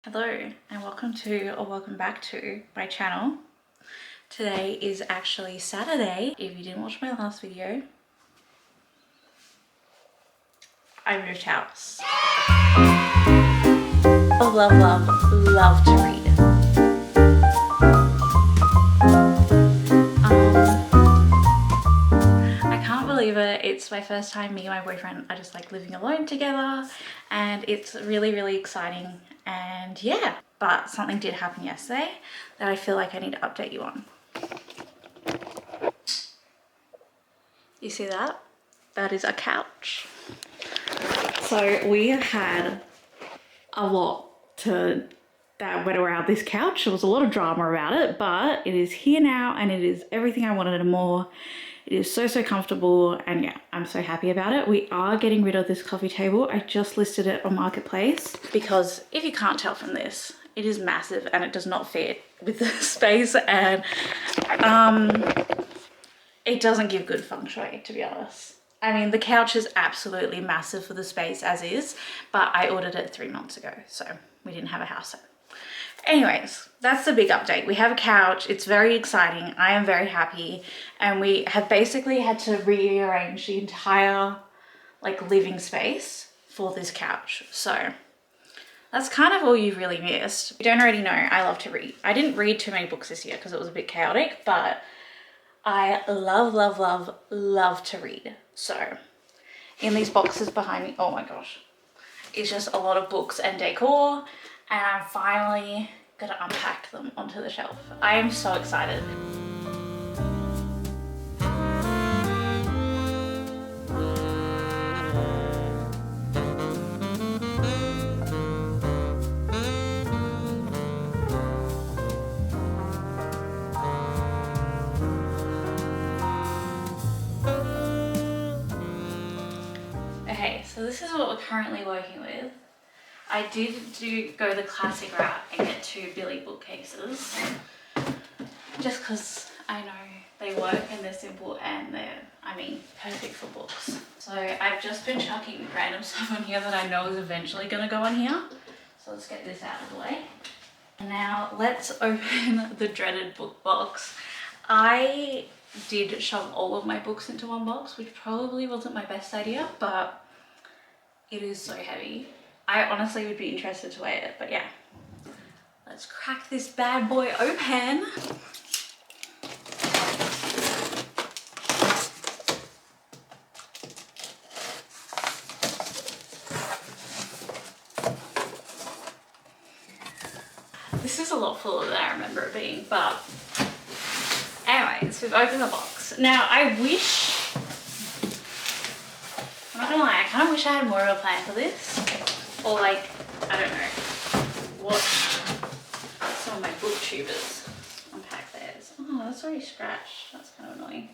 Hello and welcome back to my channel. Today is actually Saturday. If you didn't watch my last video, I moved house. Love to read. I can't believe it. It's my first time me and my boyfriend are just like living alone together, and it's really exciting. And yeah, but something did happen yesterday that I feel like I need to update you on. You see that? That is a couch. So we have had a lot that went around this couch. There was a lot of drama about it, but it is here now and it is everything I wanted and more. It is so comfortable, and yeah, I'm so happy about it. We are getting rid of this coffee table. I just listed it on Marketplace because if you can't tell from this, it is massive and it does not fit with the space, and it doesn't give good feng shui, to be honest. I mean, the couch is absolutely massive for the space as is, but I ordered it 3 months ago, so we didn't have a house set. Anyways, that's the big update. We have a couch. It's very exciting. I am very happy. And we have basically had to rearrange the entire living space for this couch. So that's kind of all you've really missed. If you don't already know, I love to read. I didn't read too many books this year because it was a bit chaotic, but I love to read. So in these boxes behind me, oh my gosh, it's just a lot of books and decor. And I'm finally gonna unpack them onto the shelf. I am so excited. Okay, so this is what we're currently working with. I did go the classic route and get 2 Billy bookcases, just because I know they work and they're simple and they're, perfect for books. So I've just been chucking random stuff on here that I know is eventually going to go on here. So let's get this out of the way. And now let's open the dreaded book box. I did shove all of my books into one box, which probably wasn't my best idea, but it is so heavy. I honestly would be interested to weigh it, but yeah. Let's crack this bad boy open. This is a lot fuller than I remember it being, but anyways, we've opened the box. Now I'm not gonna lie, I kind of wish I had more of a plan for this. Or I don't know, watch some of my booktubers unpack theirs. Oh, that's already scratched. That's kind of annoying.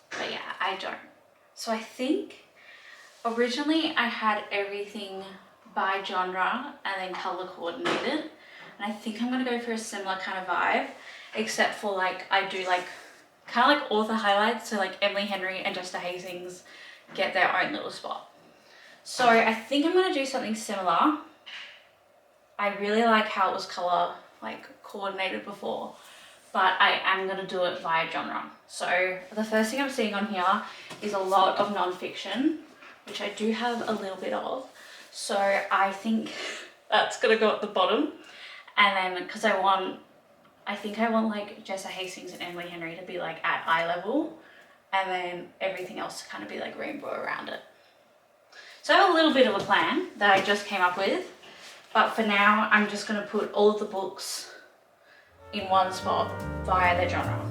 But yeah, I don't. So I think originally I had everything by genre and then color coordinated. And I think I'm gonna go for a similar kind of vibe, except for I do kind of author highlights. So Emily Henry and Jessica Hastings get their own little spot. So I think I'm going to do something similar. I really like how it was color coordinated before, but I am going to do it via genre. So the first thing I'm seeing on here is a lot of non-fiction, which I do have a little bit of. So I think that's going to go at the bottom. And then because I think I want Jessica Hastings and Emily Henry to be at eye level, and then everything else to kind of be rainbow around it. So I have a little bit of a plan that I just came up with, but for now I'm just going to put all of the books in one spot via their genre.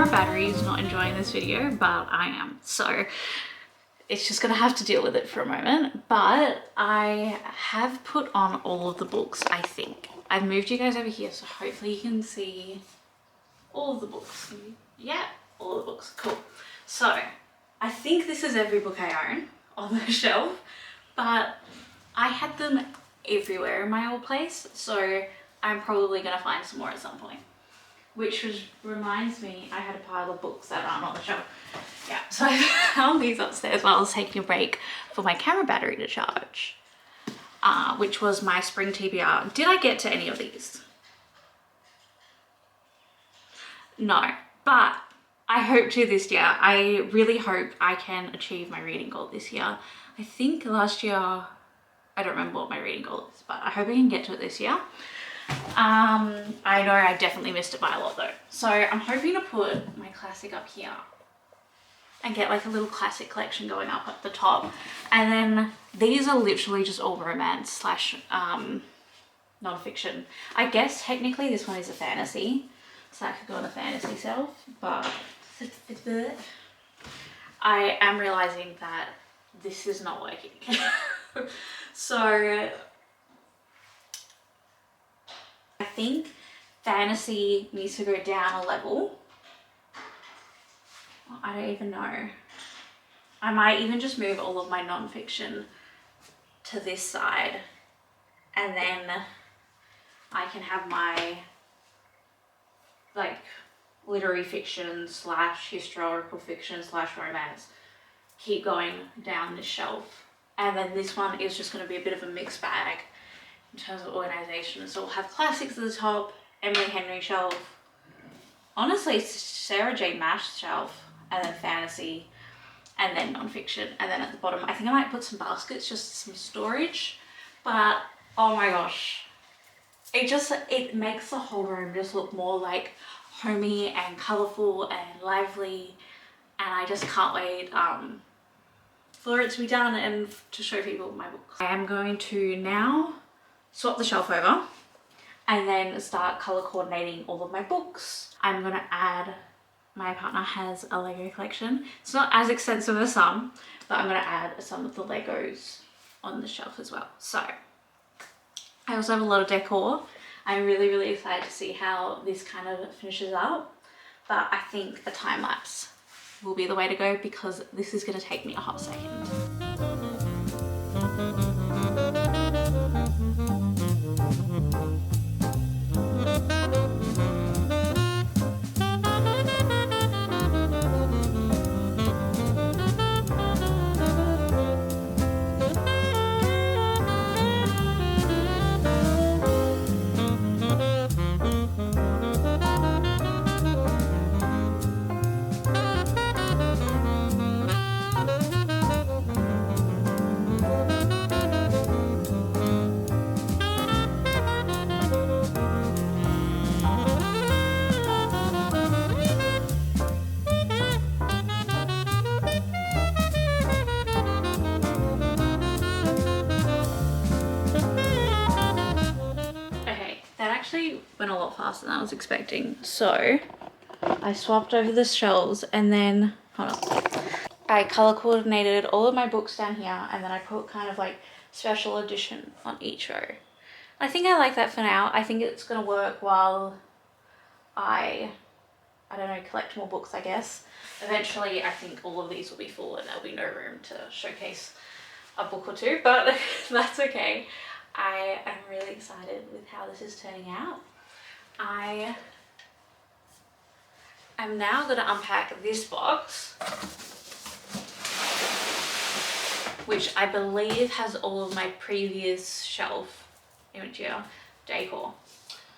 camera battery is not enjoying this video, but I am. So it's just gonna have to deal with it for a moment. But I have put on all of the books, I think. I've moved you guys over here, so hopefully you can see all of the books. Yeah, all the books, cool. So I think this is every book I own on the shelf, but I had them everywhere in my old place, so I'm probably gonna find some more at some point. Which reminds me, I had a pile of books that aren't on the shelf. Yeah, so I found these upstairs while I was taking a break for my camera battery to charge, which was my spring TBR. Did I get to any of these? No, but I hope to this year. I really hope I can achieve my reading goal this year. I think last year, I don't remember what my reading goal is, but I hope I can get to it this year. I know I definitely missed it by a lot though. So I'm hoping to put my classic up here and get like a little classic collection going up at the top. And then these are literally just all romance slash non-fiction. I guess technically this one is a fantasy, so I could go on the fantasy shelf, but I am realizing that this is not working. So I think fantasy needs to go down a level. I don't even know. I might even just move all of my non-fiction to this side, and then I can have my like literary fiction slash historical fiction slash romance keep going down this shelf. And then this one is just going to be a bit of a mixed bag in terms of organization. So we'll have classics at the top, Emily Henry shelf, honestly Sarah J Maas shelf, and then fantasy, and then non-fiction, and then at the bottom I think I might put some baskets, just some storage. But oh my gosh, it makes the whole room just look more like homey and colorful and lively, and I just can't wait for it to be done and to show people my books. I am going to now swap the shelf over and then start color coordinating all of my books. I'm gonna add, my partner has a Lego collection. It's not as extensive as some, but I'm gonna add some of the Legos on the shelf as well. So I also have a lot of decor. I'm really excited to see how this kind of finishes up, but I think a time lapse will be the way to go because this is gonna take me a hot second. Went a lot faster than I was expecting. So I swapped over the shelves and then, hold on, I color coordinated all of my books down here, and then I put kind of like special edition on each row. I think I like that for now. I think it's gonna work while I don't know, collect more books, I guess. Eventually I think all of these will be full and there'll be no room to showcase a book or two, but that's okay. I am really excited with how this is turning out. I am now going to unpack this box, which I believe has all of my previous shelf imagery decor.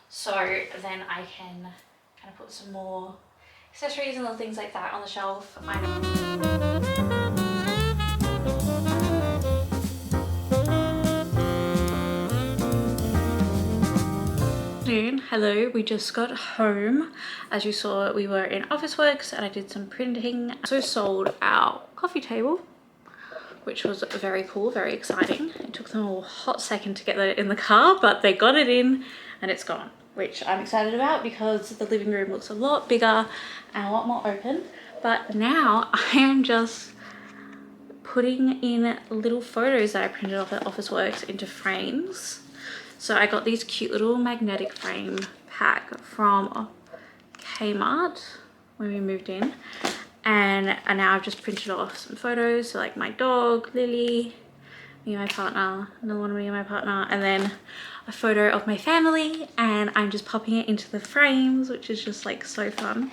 So then I can kind of put some more accessories and little things like that on the shelf. Hello, we just got home. As you saw, we were in Officeworks and I did some printing. So sold our coffee table, which was very cool, very exciting. It took them a hot second to get that in the car, but they got it in and it's gone. which I'm excited about because the living room looks a lot bigger and a lot more open. But now I am just putting in little photos that I printed off at Officeworks into frames. So I got these cute little magnetic frame pack from Kmart when we moved in, and now I've just printed off some photos, so like my dog Lily, me and my partner, another one of me and my partner, and then a photo of my family, and I'm just popping it into the frames, which is just like so fun.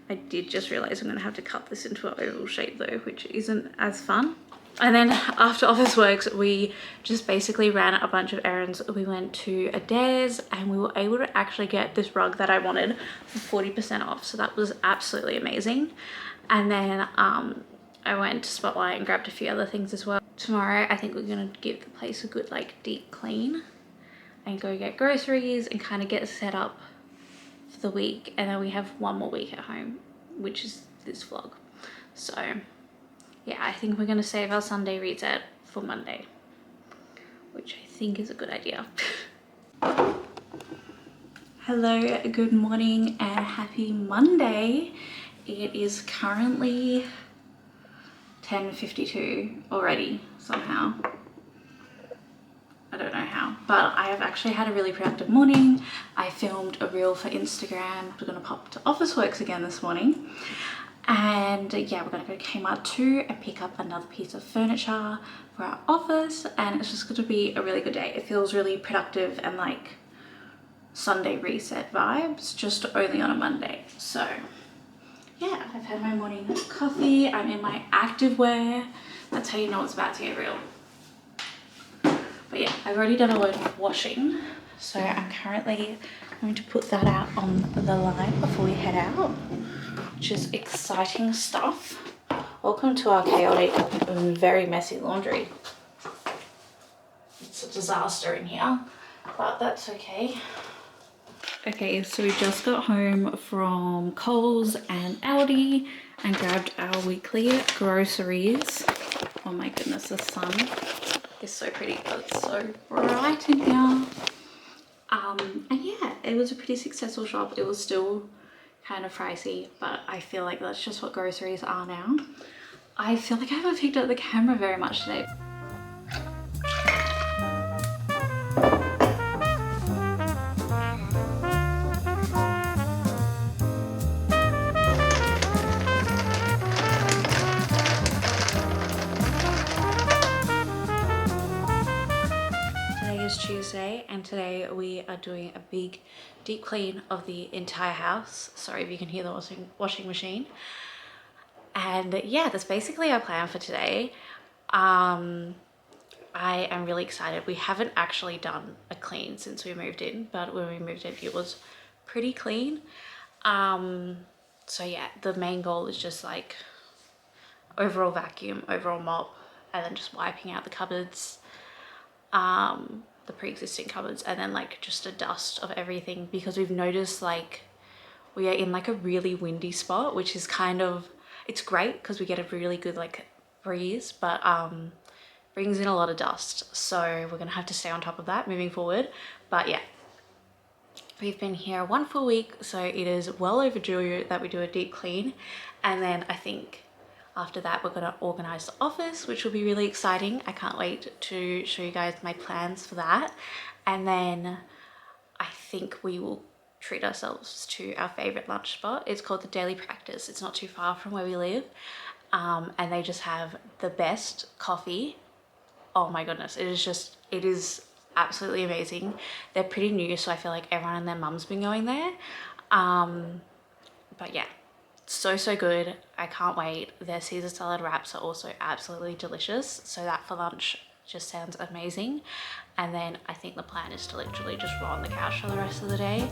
I did just realize I'm gonna have to cut this into an oval shape though, which isn't as fun. And then after Officeworks, we just basically ran a bunch of errands. We went to Adairs and we were able to actually get this rug that I wanted for 40% off. So that was absolutely amazing. And then I went to Spotlight and grabbed a few other things as well. Tomorrow, I think we're gonna give the place a good like deep clean and go get groceries and kind of get set up for the week. And then we have one more week at home, which is this vlog. So yeah, I think we're gonna save our Sunday reset for Monday, which I think is a good idea. Hello, good morning and happy Monday. It is currently 10:52 already somehow. I don't know how, but I have actually had a really productive morning. I filmed a reel for Instagram. We're gonna pop to Officeworks again this morning. And yeah, we're gonna go to Kmart too and pick up another piece of furniture for our office, and it's just gonna be a really good day. It feels really productive and like Sunday reset vibes, just only on a Monday. So yeah, I've had my morning coffee. I'm in my activewear. That's how you know it's about to get real. But yeah, I've already done a load of washing, so I'm currently going to put that out on the line before we head out, which is exciting stuff. Welcome to our chaotic and very messy laundry. It's a disaster in here, but that's okay. Okay, so we just got home from Coles and Aldi and grabbed our weekly groceries. Oh my goodness, the sun is so pretty, but it's so bright in here. And yeah, it was a pretty successful shop. It was still kind of pricey, but I feel like that's just what groceries are now. I feel like I haven't picked up the camera very much today. Tuesday, and today we are doing a big deep clean of the entire house. Sorry if you can hear the washing machine. And yeah, that's basically our plan for today. I am really excited. We haven't actually done a clean since we moved in, but when we moved in it was pretty clean. So yeah, the main goal is just like overall vacuum, overall mop, and then just wiping out the cupboards, the pre-existing cupboards, and then like just a dust of everything, because we've noticed like we are in like a really windy spot, which is kind of, it's great because we get a really good like breeze, but brings in a lot of dust, so we're gonna have to stay on top of that moving forward. But yeah, we've been here 1 full week, so it is well overdue that we do a deep clean. And then I think after that, we're gonna organize the office, which will be really exciting. I can't wait to show you guys my plans for that. And then I think we will treat ourselves to our favorite lunch spot. It's called the Daily Practice. It's not too far from where we live. And they just have the best coffee. Oh my goodness, it is absolutely amazing. They're pretty new, so I feel like everyone and their mum's been going there. But yeah, so good. I can't wait. Their Caesar salad wraps are also absolutely delicious, so that for lunch just sounds amazing. And then I think the plan is to literally just roll on the couch for the rest of the day.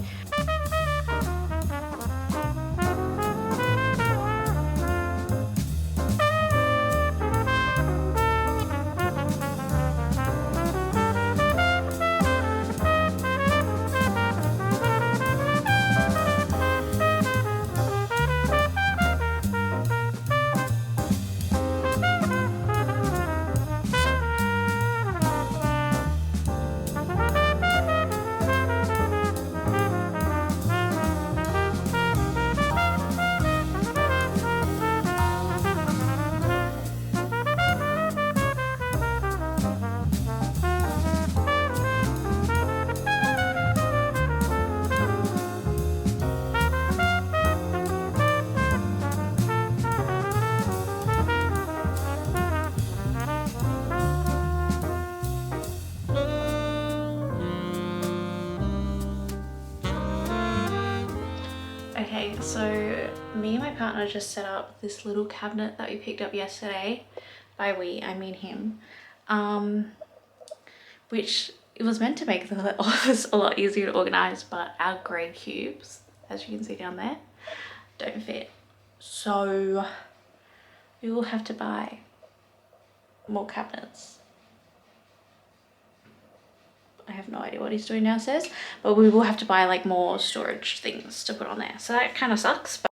Okay, so me and my partner just set up this little cabinet that we picked up yesterday. By we, I mean him. Which it was meant to make the office a lot easier to organize, but our grey cubes, as you can see down there, don't fit. So we will have to buy more cabinets. I have no idea what he's doing downstairs, but we will have to buy like more storage things to put on there. So that kind of sucks. But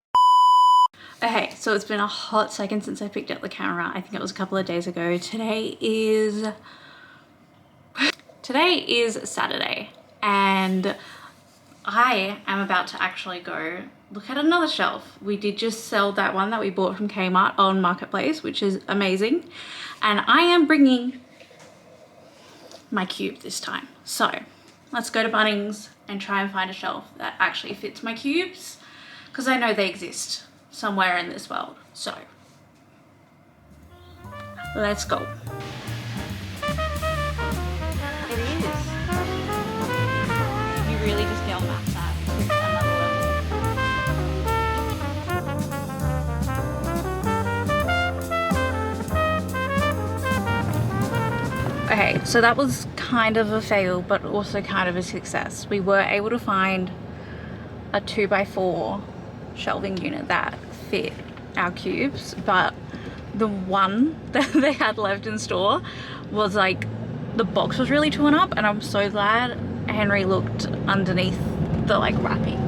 okay, so it's been a hot second since I picked up the camera. I think it was a couple of days ago. Today is Saturday, and I am about to actually go look at another shelf. We did just sell that one that we bought from Kmart on Marketplace, which is amazing. And I am bringing my cube this time. So let's go to Bunnings and try and find a shelf that actually fits my cubes, because I know they exist somewhere in this world. So let's go. It is. You really just get on that to another level. Okay, so that was kind of a fail, but also kind of a success. We were able to find a 2x4 shelving unit that fit our cubes, but the one that they had left in store was like, the box was really torn up, and I'm so glad Henry looked underneath the like wrapping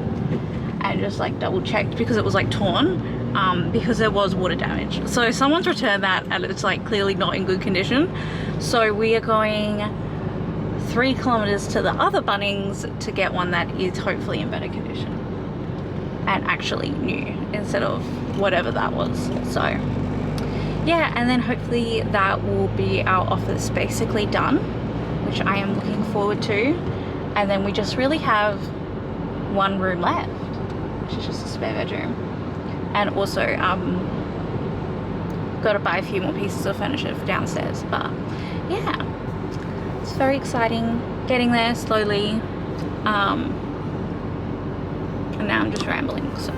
and just like double checked, because it was like torn, because there was water damage. So someone's returned that and it's like clearly not in good condition. So we are going 3 kilometers to the other Bunnings to get one that is hopefully in better condition and actually new instead of whatever that was. So yeah, and then hopefully that will be our office basically done, which I am looking forward to. And then we just really have one room left, which is just a spare bedroom. And also got to buy a few more pieces of furniture for downstairs. But yeah, it's very exciting, getting there slowly. And now I'm just rambling, so